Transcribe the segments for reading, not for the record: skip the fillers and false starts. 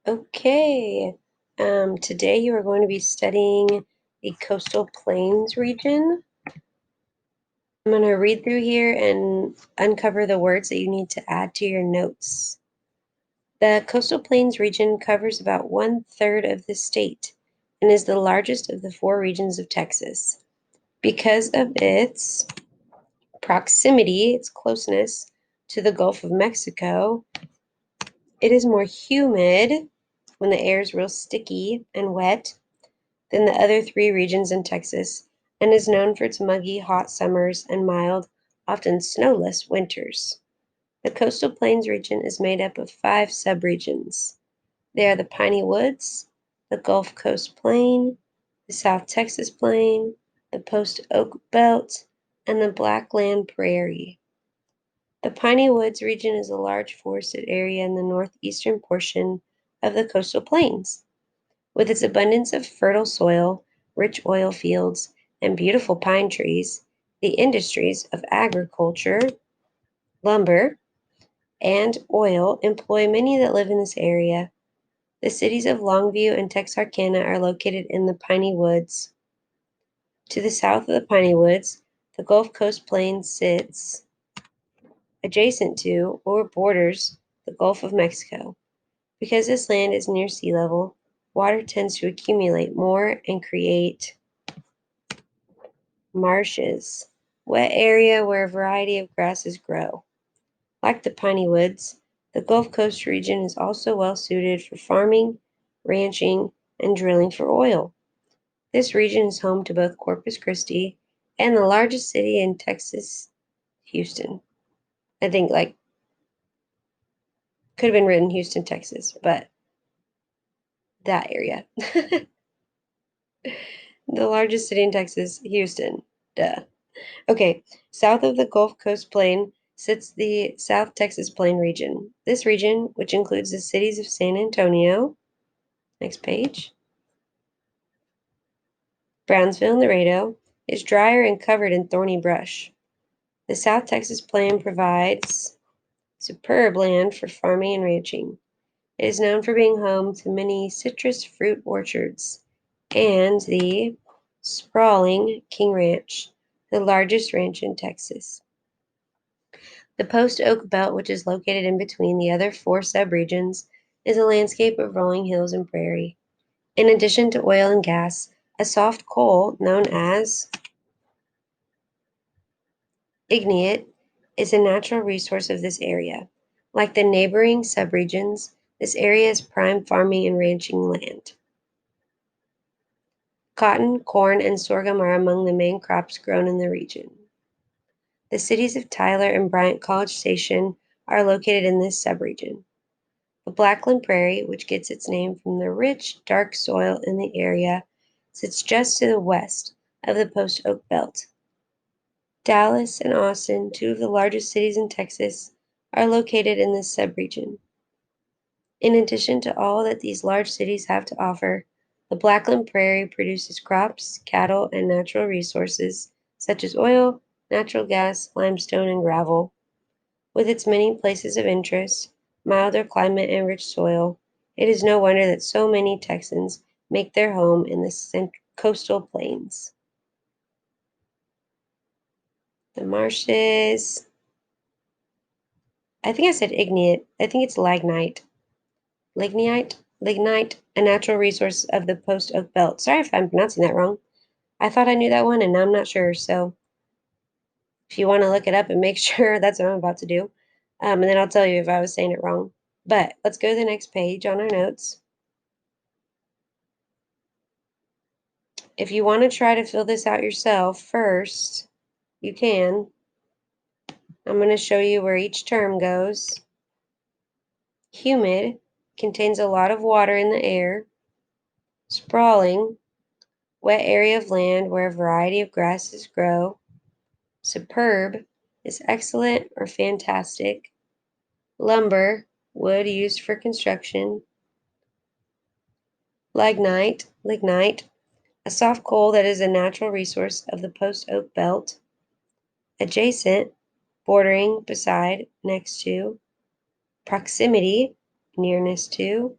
Okay, today you are going to be studying the coastal plains region. I'm going to read through here and uncover the words that you need to add to your notes. The coastal plains region covers about 1/3 of the state and is the largest of the four regions of Texas. Because of its proximity, its closeness to the Gulf of Mexico, it is more humid when the air is real sticky and wet than the other three regions in Texas and is known for its muggy, hot summers and mild, often snowless winters. The coastal plains region is made up of five subregions. They are the Piney Woods, the Gulf Coast Plain, the South Texas Plain, the Post Oak Belt, and the Blackland Prairie. The Piney Woods region is a large forested area in the northeastern portion of the coastal plains. With its abundance of fertile soil, rich oil fields, and beautiful pine trees, the industries of agriculture, lumber, and oil employ many that live in this area. The cities of Longview and Texarkana are located in the Piney Woods. To the south of the Piney Woods, the Gulf Coast Plain sits adjacent to or borders the Gulf of Mexico. Because this land is near sea level, water tends to accumulate more and create marshes, wet area where a variety of grasses grow. Like the piney woods, the Gulf Coast region is also well suited for farming, ranching, and drilling for oil. This region is home to both Corpus Christi and the largest city in Texas, Houston. I think like could have been written Houston, Texas, but that area. The largest city in Texas, Houston. Duh. Okay, south of the Gulf Coast Plain sits the South Texas Plain region. This region, which includes the cities of San Antonio, next page, Brownsville, and Laredo, is drier and covered in thorny brush. The South Texas Plain provides superb land for farming and ranching. It is known for being home to many citrus fruit orchards and the sprawling King Ranch, the largest ranch in Texas. The Post Oak Belt, which is located in between the other four subregions, is a landscape of rolling hills and prairie. In addition to oil and gas, a soft coal known as igneous is a natural resource of this area. Like the neighboring subregions, this area is prime farming and ranching land. Cotton, corn, and sorghum are among the main crops grown in the region. The cities of Tyler and Bryant College Station are located in this subregion. The Blackland Prairie, which gets its name from the rich, dark soil in the area, sits just to the west of the Post Oak Belt. Dallas and Austin, two of the largest cities in Texas, are located in this subregion. In addition to all that these large cities have to offer, the Blackland Prairie produces crops, cattle, and natural resources such as oil, natural gas, limestone, and gravel. With its many places of interest, milder climate, and rich soil, it is no wonder that so many Texans make their home in the coastal plains. The marshes, I think I said igneous. I think it's lignite. Lignite, a natural resource of the Post Oak Belt. Sorry if I'm pronouncing that wrong. I thought I knew that one and now I'm not sure. So if you want to look it up and make sure, that's what I'm about to do. And then I'll tell you if I was saying it wrong. But let's go to the next page on our notes. If you want to try to fill this out yourself first, you can. I'm going to show you where each term goes. Humid contains a lot of water in the air. Sprawling, wet area of land where a variety of grasses grow. Superb is excellent or fantastic. Lumber, wood used for construction. Lignite, a soft coal that is a natural resource of the Post Oak Belt. Adjacent, bordering, beside, next to. Proximity, nearness to.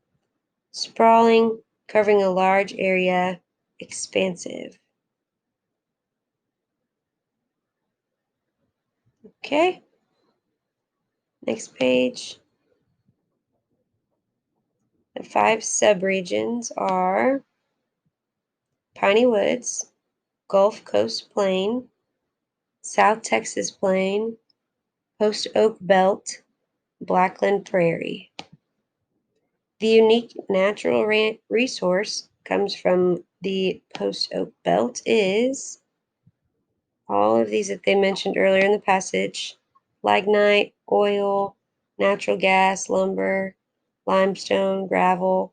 Sprawling, covering a large area, expansive. Okay, next page. The 5 subregions are Piney Woods, Gulf Coast Plain, South Texas Plain, Post Oak Belt, Blackland Prairie. The unique natural resource comes from the Post Oak Belt is all of these that they mentioned earlier in the passage: lignite, oil, natural gas, lumber, limestone, gravel.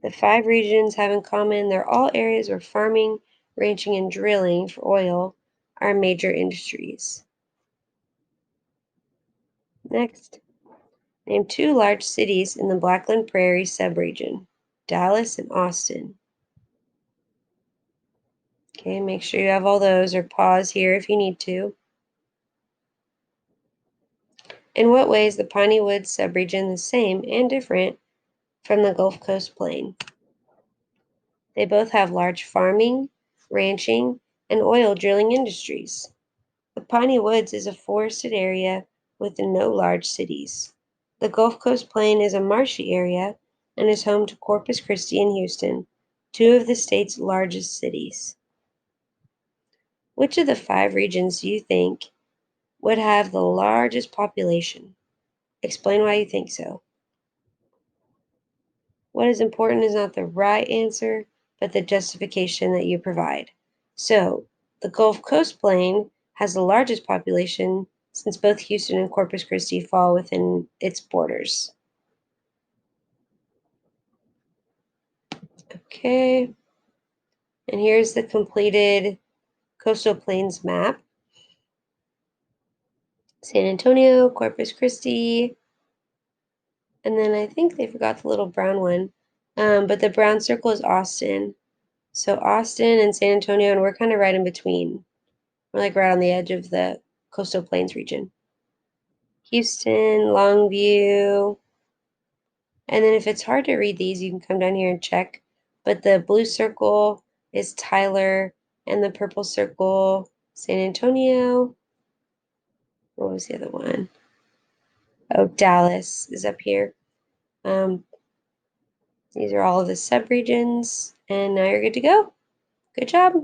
The 5 regions have in common they're all areas where farming, ranching, and drilling for oil are major industries. Next, name 2 large cities in the Blackland Prairie subregion: Dallas and Austin. Okay, make sure you have all those, or pause here if you need to. In what way is the Piney Woods subregion the same and different from the Gulf Coast Plain? They both have large farming, ranching, and oil drilling industries. The Piney Woods is a forested area with no large cities. The Gulf Coast Plain is a marshy area and is home to Corpus Christi and Houston, 2 of the state's largest cities. Which of the 5 regions do you think would have the largest population? Explain why you think so. What is important is not the right answer, but the justification that you provide. So, the Gulf Coast Plain has the largest population since both Houston and Corpus Christi fall within its borders. Okay, and here's the completed Coastal Plains map. San Antonio, Corpus Christi, and then I think they forgot the little brown one. But the brown circle is Austin. So Austin and San Antonio, and we're kind of right in between. We're like right on the edge of the Coastal Plains region. Houston, Longview. And then if it's hard to read these, you can come down here and check. But the blue circle is Tyler, and the purple circle, San Antonio. What was the other one? Oh, Dallas is up here. Um, these are all of the subregions, and now you're good to go. Good job.